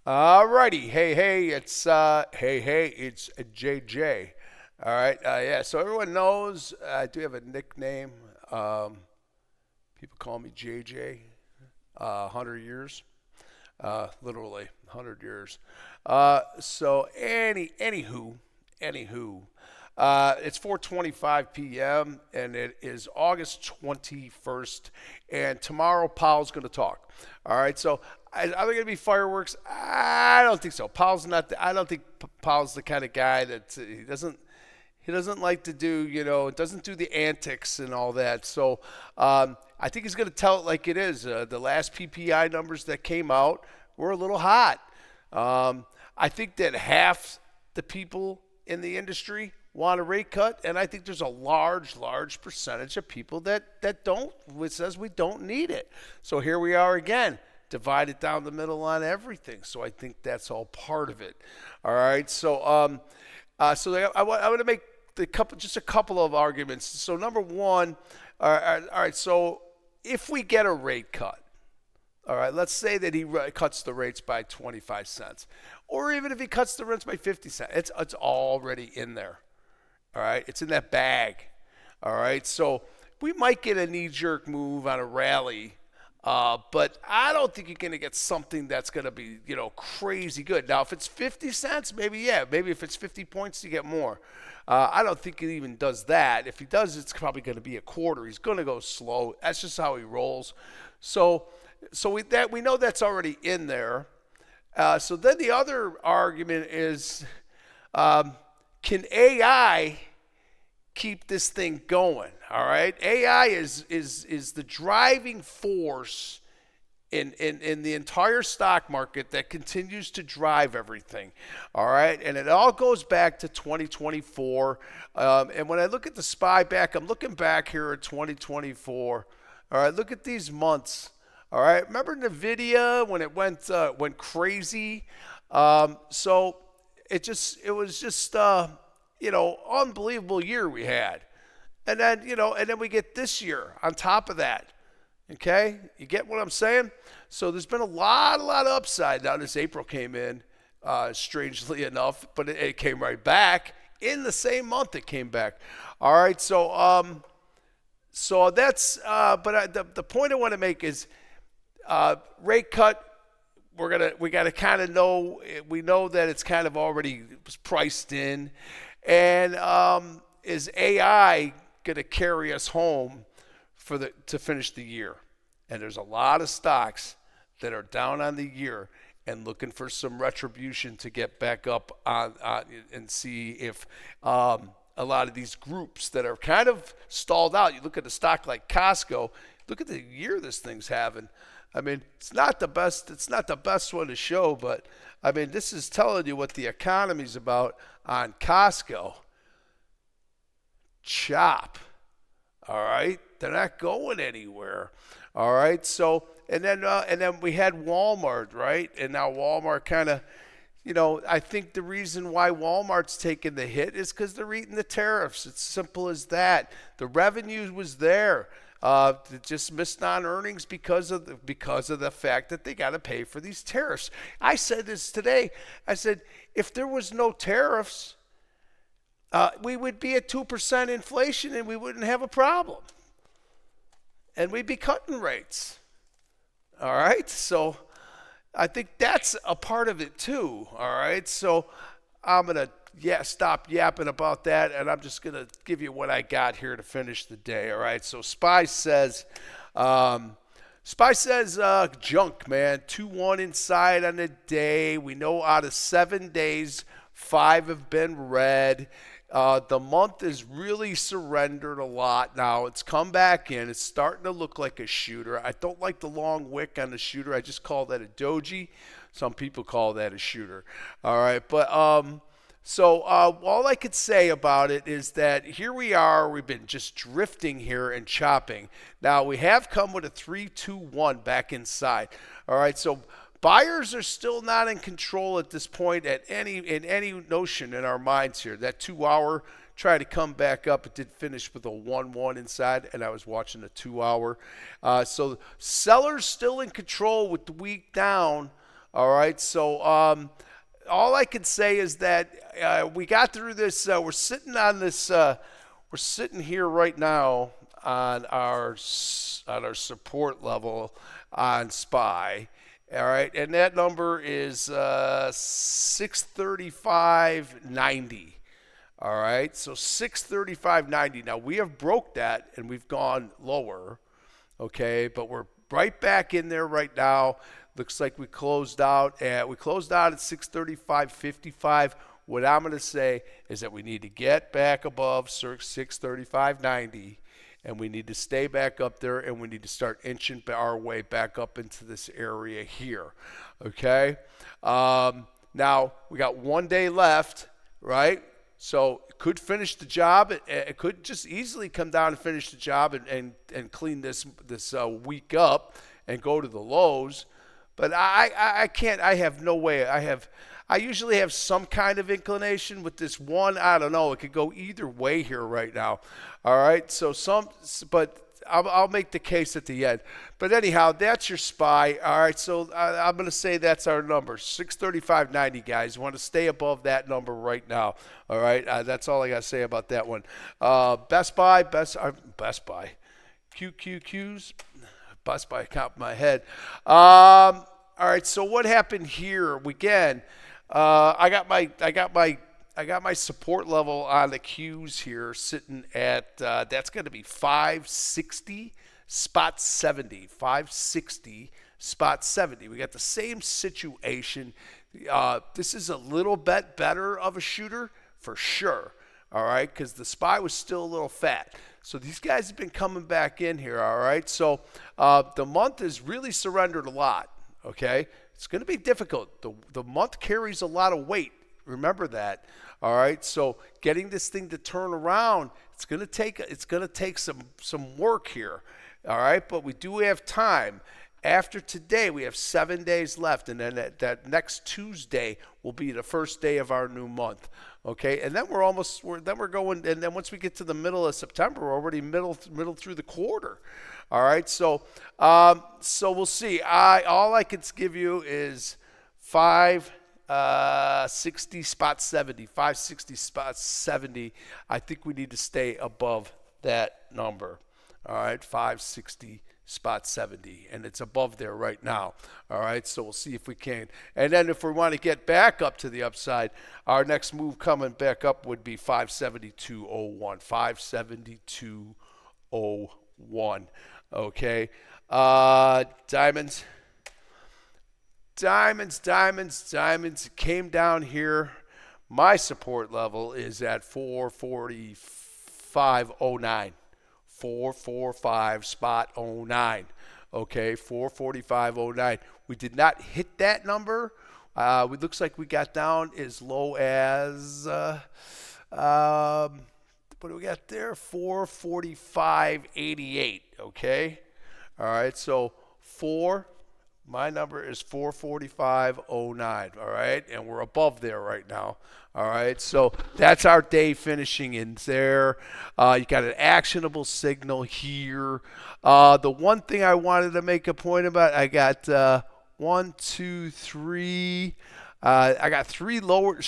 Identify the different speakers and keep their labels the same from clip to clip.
Speaker 1: All righty. It's JJ. All right. Yeah. So everyone knows I do have a nickname. Um, People call me JJ. 100 years. Literally 100 years. Anywho, it's 4:25 p.m. and it is August 21st, and tomorrow Powell's going to talk. All right, so are there going to be fireworks? I don't think so. I don't think Powell's the kind of guy that he doesn't like to do, doesn't do the antics and all that. So I think he's going to tell it like it is. The last PPI numbers that came out were a little hot. I think that half the people in the industry want a rate cut, and I think there's a large percentage of people that don't, which says we don't need it. So here we are again, divided down the middle on everything. So I think that's all part of it. All right. So I want to make just a couple of arguments. So number one, all right. So if we get a rate cut, all right, let's say that he cuts the rates by 25 cents, or even if he cuts the rates by 50 cents, it's already in there. All right, it's in that bag. All right, so we might get a knee-jerk move on a rally, but I don't think you're going to get something that's going to be, crazy good. Now, if it's 50 cents, maybe, yeah. Maybe if it's 50 points, you get more. I don't think he even does that. If he does, it's probably going to be a quarter. He's going to go slow. That's just how he rolls. So we know that's already in there. So then the other argument is, can AI keep this thing going? All right, AI is the driving force in the entire stock market that continues to drive everything. All right, and it all goes back to 2024. And when I look at the SPY back, I'm looking back here at 2024. All right, look at these months. All right, remember Nvidia when it went crazy? So it was just unbelievable year we had, and then we get this year on top of that. Okay, you get what I'm saying? So there's been a lot of upside. Now this April came in, strangely enough, but it came right back in the same month. It came back. All right, so that's. The point I want to make is. Rate cut, we got to kind of know, we know that it's kind of already priced in, and is AI going to carry us home to finish the year? And there's a lot of stocks that are down on the year and looking for some retribution to get back up on and see if a lot of these groups that are kind of stalled out. You look at a stock like Costco. Look at the year this thing's having. I mean, it's not the best. It's not the best one to show, but I mean, this is telling you what the economy's about on Costco. Chop. All right, they're not going anywhere. All right, so and then we had Walmart, right? And now Walmart kind of, I think the reason why Walmart's taking the hit is because they're eating the tariffs. It's simple as that. The revenue was there. Just missed on earnings because of the fact that they got to pay for these tariffs. I said this today. I said if there was no tariffs, we would be at 2% inflation and we wouldn't have a problem, and we'd be cutting rates. All right, so I think that's a part of it too. All right, so I'm gonna stop yapping about that, and I'm just gonna give you what I got here to finish the day. All right, so SPY says junk, man. 2-1 inside on the day. We know out of 7 days, 5 have been red. The month has really surrendered a lot now. It's come back in. It's starting to look like a shooter. I don't like the long wick on the shooter. I just call that a doji. Some people call that a shooter. All right, but so all I could say about it is that here we are. We've been just drifting here and chopping. Now we have come with a 3-2-1 back inside. All right, so buyers are still not in control at this point in any notion in our minds here. That 2-hour tried to come back up. It did finish with a 1-1 inside, and I was watching the 2-hour. So sellers still in control with the week down. All right, so all I can say is that we got through this. We're sitting on this. We're sitting here right now on our support level on SPY. All right, and that number is 635.90. All right, so 635.90. Now we have broke that and we've gone lower. Okay, but we're right back in there right now. Looks like we closed out at 635.55. What I'm going to say is that we need to get back above 635.90, and we need to stay back up there, and we need to start inching our way back up into this area here. Okay, now we got 1 day left, right? So it could finish the job. It could just easily come down and finish the job and clean this week up and go to the lows. But I can't. I have no way. I usually have some kind of inclination with this one. I don't know. It could go either way here right now. All right. But I'll make the case at the end. But anyhow, that's your SPY. All right, so I'm going to say that's our number, 635.90, guys. You want to stay above that number right now. All right, that's all I got to say about that one. Best Buy, QQQs, Best Buy, top of my head. All right, so what happened here? Again, I got my support level on the Qs here sitting at that's going to be 560 spot 70. 560 spot 70. We got the same situation. This is a little bit better of a shooter for sure. All right, because the SPY was still a little fat. So these guys have been coming back in here. All right, so the month has really surrendered a lot. Okay, it's going to be difficult. The month carries a lot of weight. Remember that. All right, so getting this thing to turn around, it's going to take some work here. All right, but we do have time. After today, we have 7 days left, and then that next Tuesday will be the first day of our new month. Okay, and then we're going, and then once we get to the middle of September, we're already middle through the quarter. All right, so we'll see. All I can give you is 560 spot 70, 560 spot 70. I think we need to stay above that number. All right, 560 spot 70, and it's above there right now. All right, so we'll see if we can. And then if we want to get back up to the upside, our next move coming back up would be 572.01, 572.01. Okay, diamonds came down here. My support level is at 445.09. 445 spot 09. Okay, 445.09. We did not hit that number. It looks like we got down as low as what do we got there? 445.88. Okay. All right. So my number is 445.09. All right, and we're above there right now. All right, so that's our day finishing in there. You got an actionable signal here. The one thing I wanted to make a point about, I got 1, 2, 3. I got three lower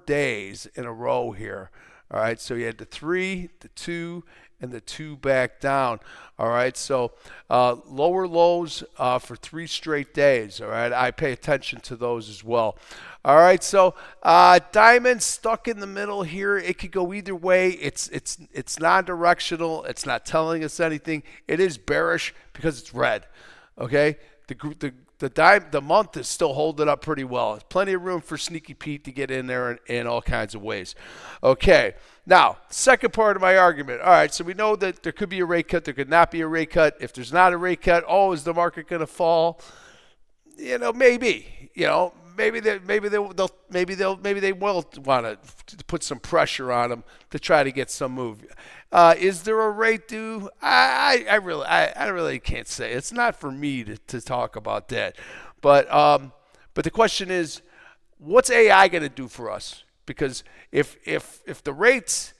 Speaker 1: days in a row here. All right, so you had the 3, the 2, and the 2 back down. All right, so lower lows for 3 straight days. All right, I pay attention to those as well. All right, so diamond stuck in the middle here. It could go either way. It's non-directional. It's not telling us anything. It is bearish because it's red. Okay, the month is still holding up pretty well. There's plenty of room for Sneaky Pete to get in there in all kinds of ways. Okay, now, second part of my argument. All right, so we know that there could be a rate cut. There could not be a rate cut. If there's not a rate cut, is the market going to fall? Maybe. Maybe they will want to put some pressure on them to try to get some move. Is there a rate due? I really can't say. It's not for me to talk about that. But the question is, what's AI going to do for us? Because if the rates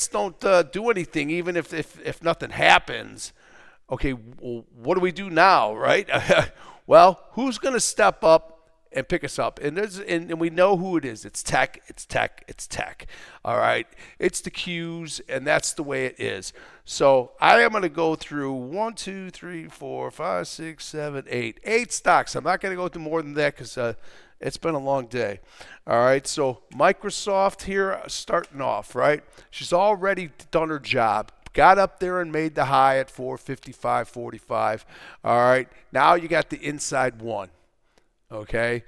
Speaker 1: don't do anything, even if nothing happens, Okay, well, what do we do now, right? Well, who's going to step up and pick us up? And we know who it is. It's tech. It's tech. It's tech. All right, it's the Qs, and that's the way it is. So I am going to go through 1, 2, 3, 4, 5, 6, 7, 8 stocks. I'm not going to go through more than that because it's been a long day. All right, so Microsoft here starting off, right? She's already done her job. Got up there and made the high at 455.45. All right, now you got the inside one. Okay,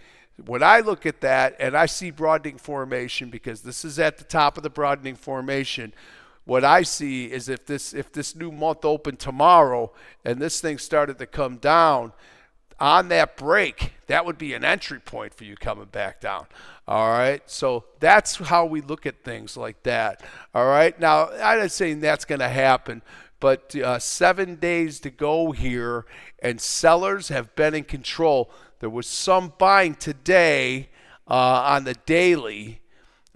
Speaker 1: when I look at that and I see broadening formation, because this is at the top of the broadening formation, what I see is if this new month opened tomorrow and this thing started to come down on that break, that would be an entry point for you coming back down. All right, so that's how we look at things like that. All right, now I'm not saying that's going to happen, but 7 days to go here, and sellers have been in control. There was some buying today on the daily.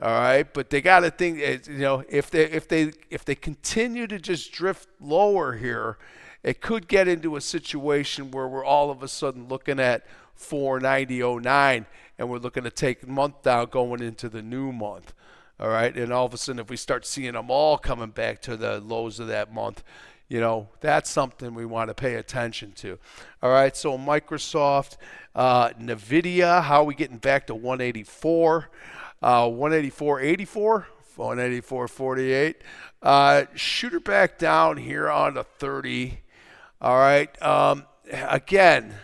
Speaker 1: All right, but they got to think, if they continue to just drift lower here, it could get into a situation where we're all of a sudden looking at 490.09, and we're looking to take a month down going into the new month. All right, and all of a sudden, if we start seeing them all coming back to the lows of that month, that's something we want to pay attention to. All right, so Microsoft, NVIDIA, how are we getting back to 184? 184.84, 184.48. Shooter back down here on the 30. All right. Again,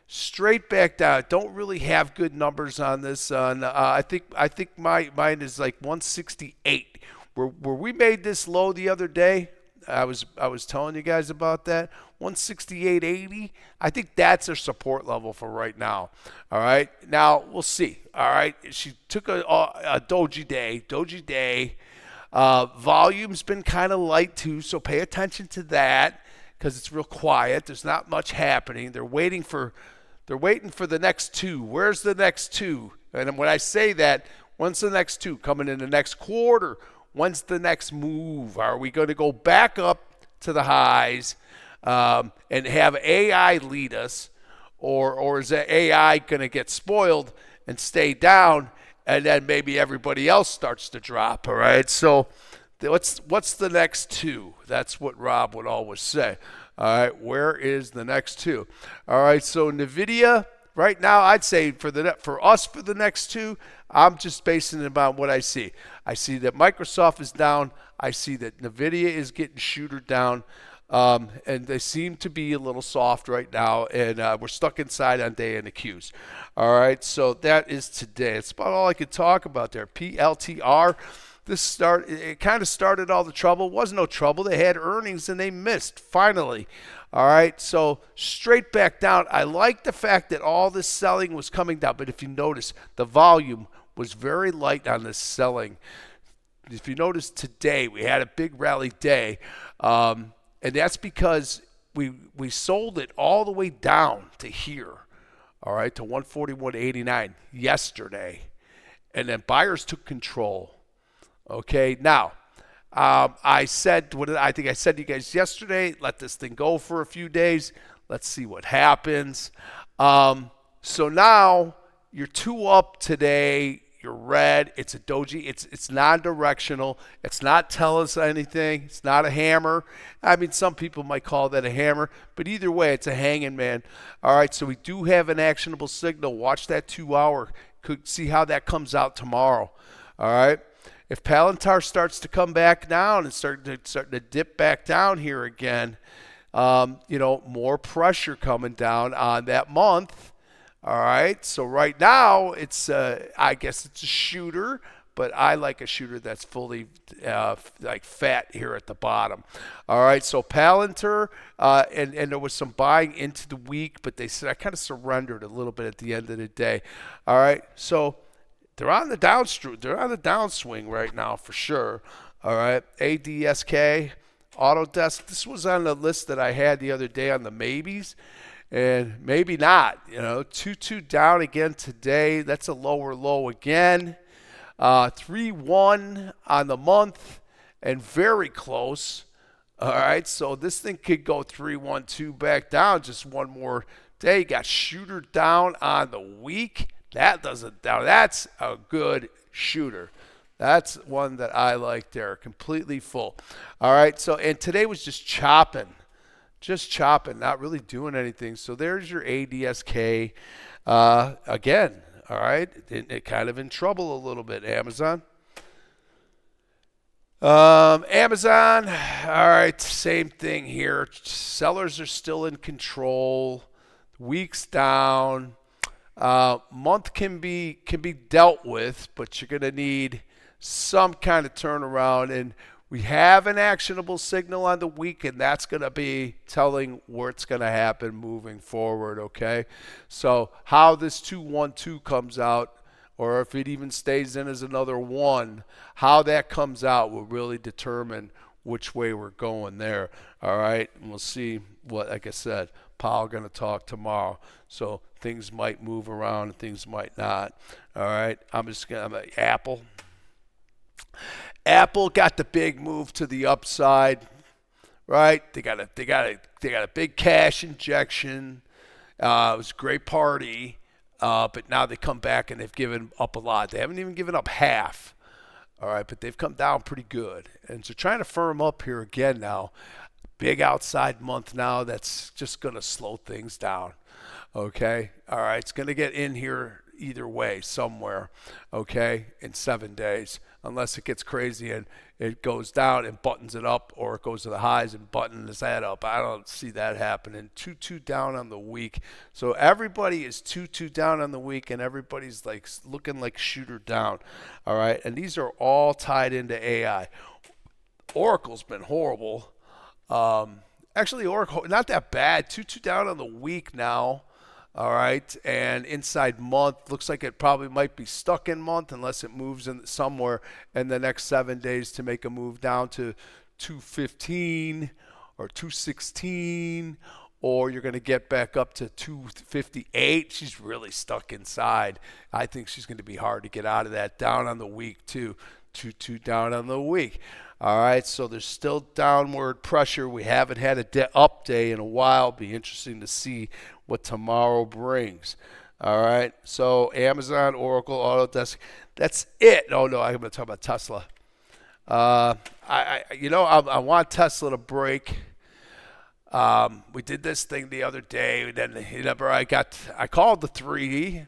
Speaker 1: straight back down. Don't really have good numbers on this. I think mine is like 168. Where we made this low the other day. I was telling you guys about that. 168.80. I think that's a support level for right now. All right. Now we'll see. All right. She took a doji day. Volume's been kind of light too, so pay attention to that because it's real quiet. There's not much happening. They're waiting for the next two. Where's the next two? And when I say that, when's the next two? Coming in the next quarter. When's the next move? Are we going to go back up to the highs and have AI lead us, or is the AI going to get spoiled and stay down, and then maybe everybody else starts to drop? All right. So what's the next two? That's what Rob would always say. All right. Where is the next two? All right. So NVIDIA. Right now, I'd say for the next two, I'm just basing it on what I see. I see that Microsoft is down. I see that NVIDIA is getting shooter down. And they seem to be a little soft right now. And we're stuck inside on day in the Qs. All right, so that is today. It's about all I could talk about there. PLTR. It kind of started all the trouble. It wasn't no trouble. They had earnings and they missed finally. All right, so straight back down. I like the fact that all this selling was coming down, but if you notice, the volume was very light on this selling. If you notice today, we had a big rally day, and that's because we sold it all the way down to here, all right, to 141.89 yesterday, and then buyers took control. Okay, now I said I think I said to you guys yesterday, let this thing go for a few days. Let's see what happens. So now you're two up today. You're red. It's a doji. It's non-directional. It's not telling us anything. It's not a hammer. I mean, some people might call that a hammer, but either way, it's a hanging man. All right, so we do have an actionable signal. Watch that 2 hour. Could see how that comes out tomorrow. All right. If Palantir starts to come back down and start to dip back down here again, more pressure coming down on that month. All right. So right now I guess it's a shooter, but I like a shooter that's fully like fat here at the bottom. All right. So Palantir, and there was some buying into the week, but they said I kind of surrendered a little bit at the end of the day. All right. So they're on the downswing right now for sure. All right, ADSK, Autodesk. This was on the list that I had the other day on the maybes, and maybe not. 2-2 down again today. That's a lower low again. 3-1 on the month, and very close All right, so this thing could go 3-1-2 back down just one more day. Got shooter down on the week. That doesn't down. That's a good shooter. That's one that I like there. Completely full. All right, so and today was just chopping, not really doing anything. So there's your ADSK again. All right, it kind of in trouble a little bit. Amazon. Amazon, all right, same thing here. Sellers are still in control. Weeks down. Month can be dealt with, but you're going to need some kind of turnaround. And we have an actionable signal on the week, and that's going to be telling what's going to happen moving forward, okay? So how this 2-1-2 comes out, or if it even stays in as another 1, how that comes out will really determine which way we're going there, all right? And we'll see what, like I said, Powell going to talk tomorrow. So things might move around and things might not, all right? I'm Apple. Apple got the big move to the upside, right? They got a big cash injection. It was a great party. But now they come back and they've given up a lot. They haven't even given up half. All right, but they've come down pretty good. And so trying to firm up here again now. Big outside month now. That's just going to slow things down. Okay? All right, it's going to get in here either way somewhere, okay, in 7 days, unless it gets crazy and it goes down and buttons it up, or it goes to the highs and buttons that up. I don't see that happening. 2-2 down on the week. So everybody is 2-2 down on the week, and everybody's like looking like shooter down. All right, and these are all tied into AI. Oracle's been horrible. Actually, Oracle not that bad. 2-2 down on the week now. All right, and inside month looks like it probably might be stuck in month unless it moves in somewhere in the next 7 days to make a move down to 215 or 216, or you're going to get back up to 258. She's really stuck inside. I think she's going to be hard to get out of that. Down on the week too. 2-2 down on the week. All right, so there's still downward pressure. We haven't had a up day in a while. Be interesting to see what tomorrow brings. All right, so Amazon, Oracle, Autodesk, that's it. Oh no, I'm going to talk about Tesla. I want Tesla to break. We did this thing the other day. And then I called the 3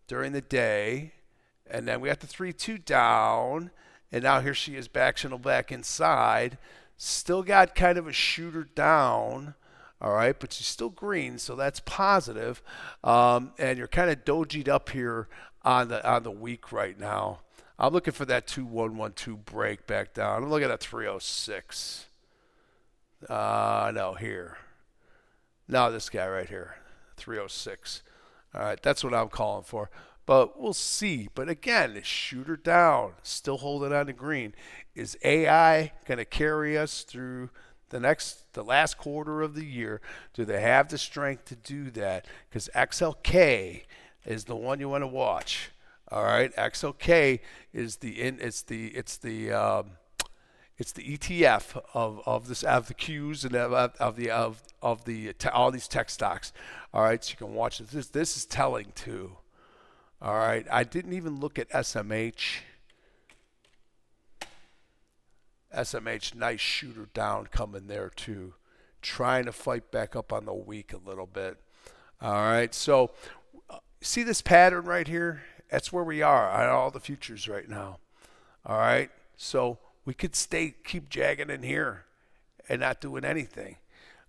Speaker 1: during the day, and then we got the 3-2 down. And now here she is back inside. Still got kind of a shooter down, all right, but she's still green, so that's positive. And you're kind of dojied up here on the week right now. I'm looking for that 2-1-1-2 break back down. I'm looking at 306. No, here. No, this guy right here, 306. All right, that's what I'm calling for. But we'll see. But again, the shooter down, still holding on to green. Is AI going to carry us through the last quarter of the year? Do they have the strength to do that? Because XLK is the one you want to watch. All right, XLK is the ETF of the Qs and of all these tech stocks. All right, so you can watch this. This is telling too. All right, I didn't even look at SMH. SMH, nice shooter down coming there too. Trying to fight back up on the week a little bit. All right, so see this pattern right here? That's where we are on all the futures right now. All right, so we could keep jagging in here and not doing anything.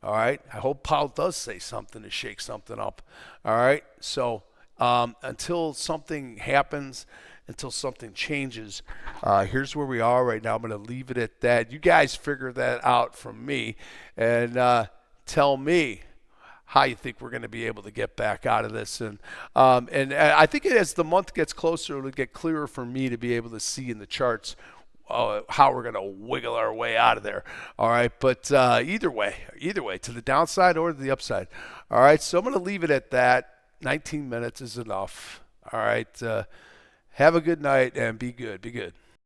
Speaker 1: All right, I hope Powell does say something to shake something up. All right, so until something happens, until something changes, here's where we are right now. I'm going to leave it at that. You guys figure that out from me and tell me how you think we're going to be able to get back out of this. And I think as the month gets closer, it'll get clearer for me to be able to see in the charts how we're going to wiggle our way out of there. All right, but either way, to the downside or to the upside. All right, so I'm going to leave it at that. 19 minutes is enough. All right. Have a good night and be good. Be good.